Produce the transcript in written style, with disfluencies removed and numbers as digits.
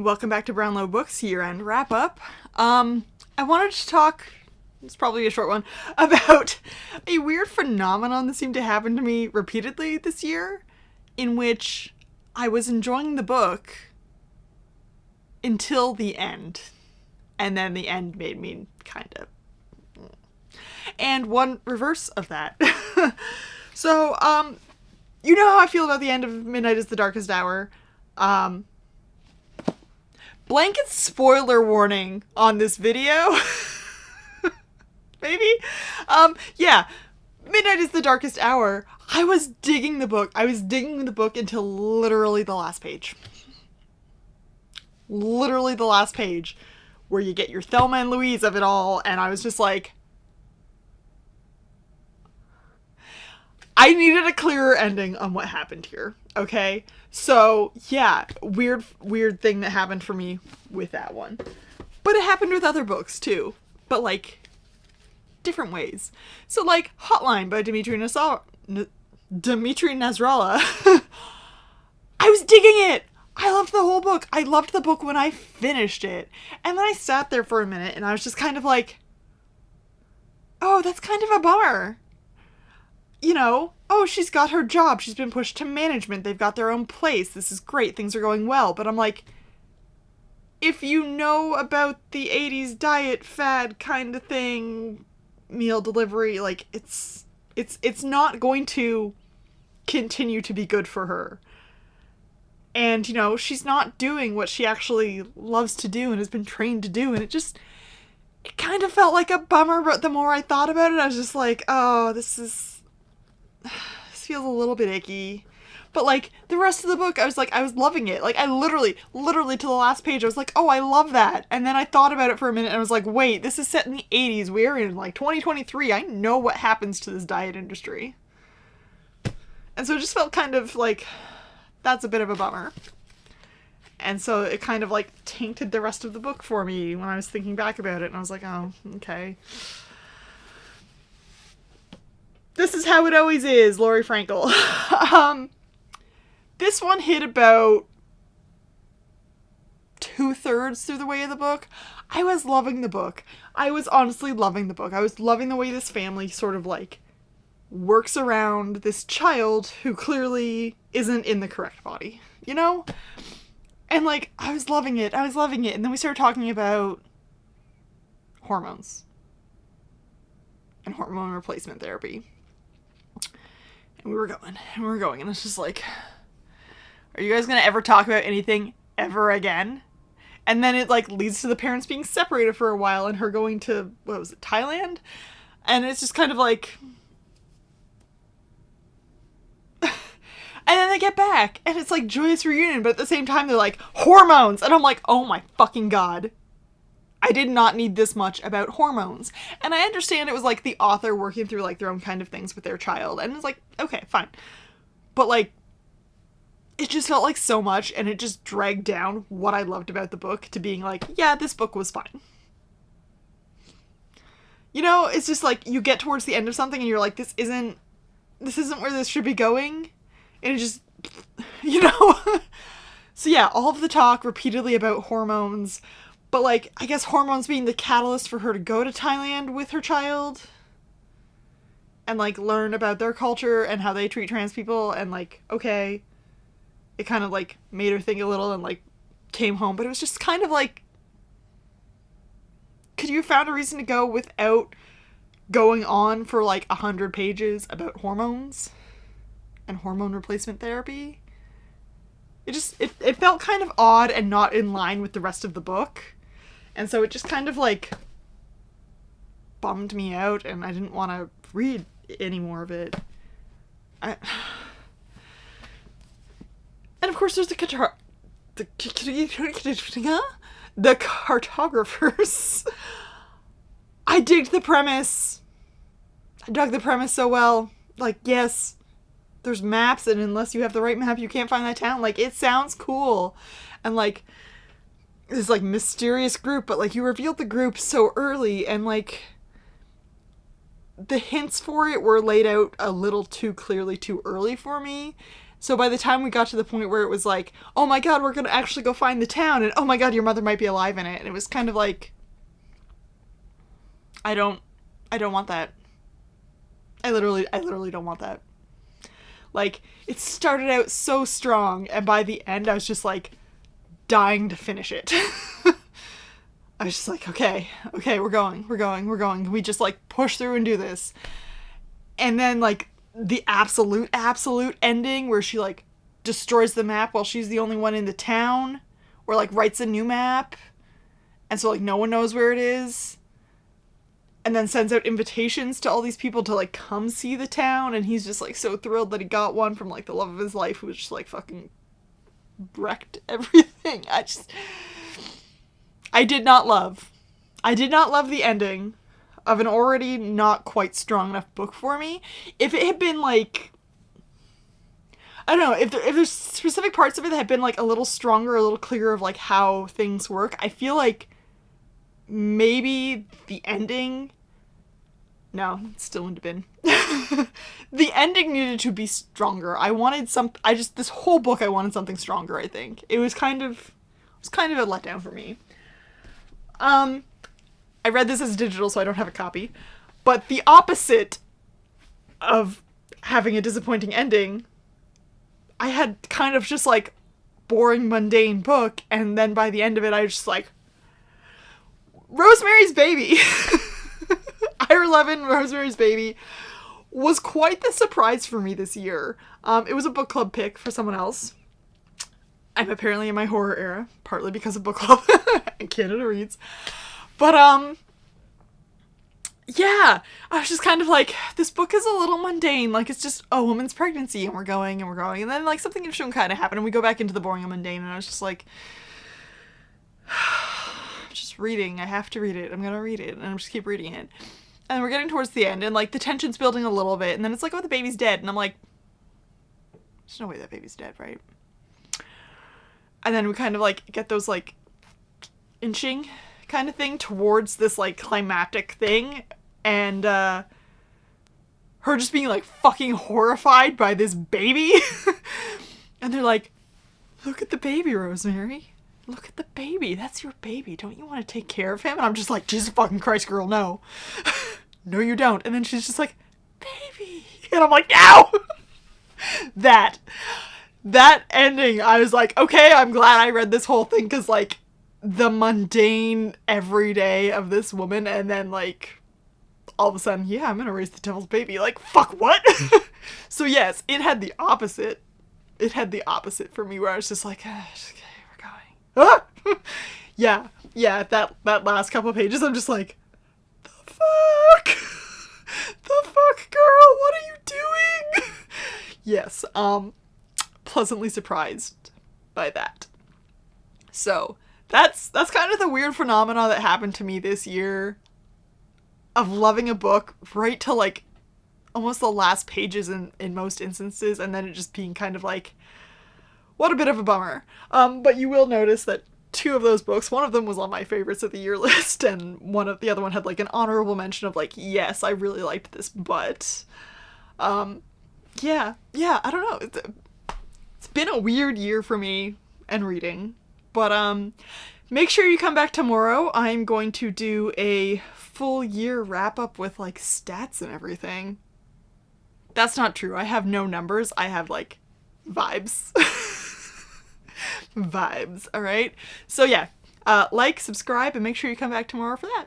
Welcome back to Brownlow Books year-end wrap-up. I wanted to talk, it's probably a short one, about a weird phenomenon that seemed to happen to me repeatedly this year, in which I was enjoying the book until the end, and then the end made me kind of... And one reverse of that. So, you know how I feel about the end of Midnight is the Darkest Hour. Blanket spoiler warning on this video. Maybe? Yeah. Midnight is the Darkest Hour. I was digging the book. I was digging the book until literally the last page. Literally the last page. Where you get your Thelma and Louise of it all. And I was just like... I needed a clearer ending on what happened here. Okay? So, yeah, weird thing that happened for me with that one. But it happened with other books, too. But, like, different ways. So, like, Hotline by Dmitry Nasrallah. I was digging it! I loved the whole book. I loved the book when I finished it. And then I sat there for a minute, and I was just kind of like, oh, that's kind of a bummer. You know, oh, she's got her job. She's been pushed to management. They've got their own place. This is great. Things are going well. But I'm like, if you know about the 80s diet fad kind of thing, meal delivery, like, it's not going to continue to be good for her. And, you know, she's not doing what she actually loves to do and has been trained to do. And it kind of felt like a bummer. But the more I thought about it, I was just like, oh, this feels a little bit icky. But, like, the rest of the book, I was loving it. Like, I literally to the last page, I was like, oh, I love that. And then I thought about it for a minute and I was like, wait, this is set in the 80s. We're in, like, 2023. I know what happens to this diet industry. And so it just felt kind of like, that's a bit of a bummer. And so it kind of, like, tainted the rest of the book for me when I was thinking back about it. And I was like, oh, okay. This is how it always is, Laurie Frankel. This one hit about 2/3 through the way of the book. I was loving the book. I was honestly loving the book. I was loving the way this family sort of, like, works around this child who clearly isn't in the correct body, you know? And, like, I was loving it. And then we started talking about hormones and hormone replacement therapy. And we were going, and it's just like, are you guys gonna ever talk about anything ever again? And then it, like, leads to the parents being separated for a while and her going to, what was it, Thailand? And it's just kind of like... And then they get back, and it's like joyous reunion, but at the same time they're like, hormones! And I'm like, oh my fucking god. I did not need this much about hormones. And I understand it was, like, the author working through, like, their own kind of things with their child. And it's like, okay, fine. But, like, it just felt like so much, and it just dragged down what I loved about the book to being like, yeah, this book was fine. You know, it's just like, you get towards the end of something, and you're like, this isn't where this should be going. And it just, you know? So yeah, all of the talk repeatedly about hormones. But, like, I guess hormones being the catalyst for her to go to Thailand with her child. And, like, learn about their culture and how they treat trans people. And, like, okay. It kind of, like, made her think a little and, like, came home. But it was just kind of, like... Could you have found a reason to go without going on for, like, 100 pages about hormones? And hormone replacement therapy? It felt kind of odd and not in line with the rest of the book. And so it just kind of, like, bummed me out, and I didn't want to read any more of it. And of course there's the cartographers. I digged the premise. I dug the premise so well. Like, yes, there's maps, and unless you have the right map, you can't find that town. Like, it sounds cool. And, like, this, like, mysterious group, but, like, you revealed the group so early, and, like, the hints for it were laid out a little too clearly too early for me. So by the time we got to the point where it was like, oh my god, we're gonna actually go find the town, and oh my god, your mother might be alive in it, and it was kind of like, I don't want that. I literally don't want that. Like, it started out so strong, and by the end I was just like dying to finish it. I was just like, okay, we're going. Can we just like push through and do this? And then like the absolute ending where she like destroys the map while she's the only one in the town, or like writes a new map, and so like no one knows where it is, and then sends out invitations to all these people to like come see the town, and he's just like so thrilled that he got one from like the love of his life, who was just like fucking wrecked everything. I did not love the ending of an already not quite strong enough book for me. If it had been like, I don't know, if there's specific parts of it that had been like a little stronger, a little clearer of like how things work, I feel like maybe the ending, no, it still wouldn't have been. The ending needed to be stronger. This whole book I wanted something stronger, I think. It was kind of a letdown for me. I read this as digital, so I don't have a copy. But the opposite of having a disappointing ending, I had kind of just like boring, mundane book, and then by the end of it, I was just like, Rosemary's Baby. Ira Levin, Rosemary's Baby, was quite the surprise for me this year. It was a book club pick for someone else. I'm apparently in my horror era, partly because of book club and Canada Reads. But, yeah, I was just kind of like, this book is a little mundane. Like, it's just a woman's pregnancy, and we're going. And then, like, something interesting kind of happened, and we go back into the boring and mundane, and I was just like, I'm just reading. I have to read it. I'm gonna read it, and I'm just keep reading it. And we're getting towards the end, and, like, the tension's building a little bit, and then it's like, oh, the baby's dead, and I'm like, there's no way that baby's dead, right? And then we kind of, like, get those, like, inching kind of thing towards this, like, climactic thing, and, her just being, like, fucking horrified by this baby. And they're like, look at the baby, Rosemary. Look at the baby. That's your baby. Don't you want to take care of him? And I'm just like, Jesus fucking Christ, girl, no. No, you don't. And then she's just like, baby. And I'm like, no! That ending, I was like, okay, I'm glad I read this whole thing, because, like, the mundane everyday of this woman, and then, like, all of a sudden, yeah, I'm gonna raise the devil's baby. Like, fuck, what? So, yes, it had the opposite. It had the opposite for me, where I was just like, okay, we're going. Ah! Yeah, that last couple of pages, I'm just like, the fuck? The fuck, girl? What are you doing? Yes, pleasantly surprised by that. So, that's kind of the weird phenomena that happened to me this year, of loving a book right to, like, almost the last pages in most instances, and then it just being kind of like, what a bit of a bummer. But you will notice that two of those books, one of them was on my favorites of the year list, and the other one had, like, an honorable mention of, like, yes, I really liked this, but, yeah, I don't know. It's been a weird year for me and reading, but, make sure you come back tomorrow. I'm going to do a full year wrap up with, like, stats and everything. That's not true. I have no numbers. I have, like, vibes. Vibes, alright? So yeah, like, subscribe, and make sure you come back tomorrow for that.